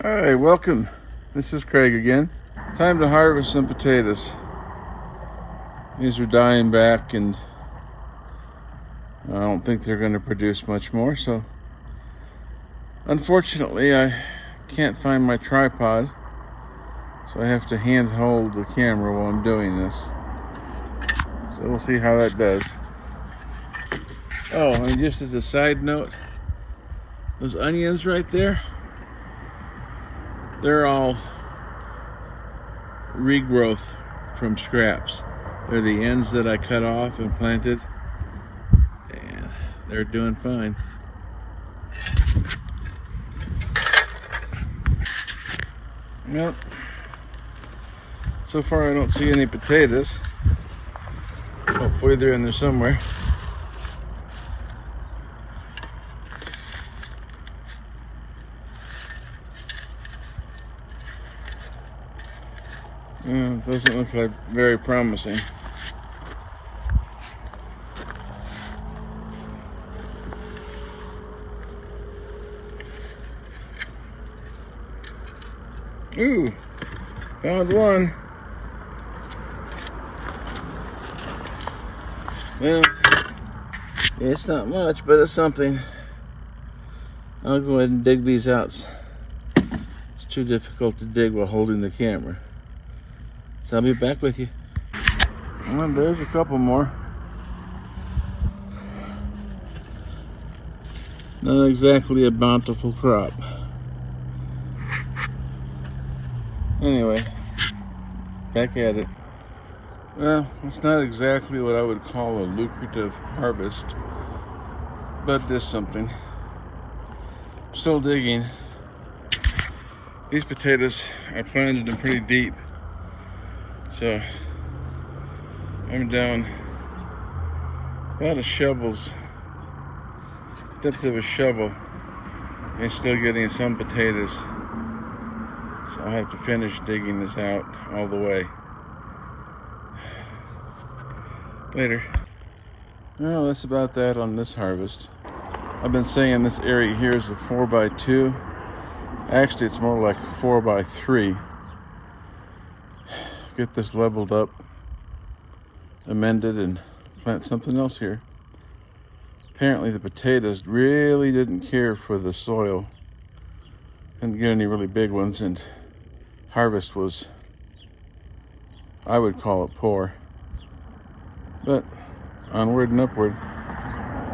Alright, welcome. This is Craig again. Time to harvest some potatoes. These are dying back and I don't think they're going to produce much more, so unfortunately I can't find my tripod, so I have to hand hold the camera while I'm doing this. So we'll see how that does. Oh, and just as a side note, those onions right there, they're all regrowth from scraps. They're the ends that I cut off and planted, and they're doing fine. Well, so far I don't see any potatoes. Hopefully they're in there somewhere. It doesn't look like very promising. Ooh, found one. Well, it's not much, but it's something. I'll go ahead and dig these out. It's too difficult to dig while holding the camera. So I'll be back with you. Well, there's a couple more. Not exactly a bountiful crop. Anyway, back at it. Well, it's not exactly what I would call a lucrative harvest, but it is something. Still digging. These potatoes, I planted them pretty deep, so I'm down about a shovel's depth of a shovel and still getting some potatoes. So I'll have to finish digging this out all the way. Later. Well, that's about that on this harvest. I've been saying this area here is a 4x2. Actually, it's more like 4x3. Get this leveled up, amended, and plant something else here. Apparently the potatoes really didn't care for the soil. Didn't get any really big ones, and harvest was, I would call it, poor. But onward and upward.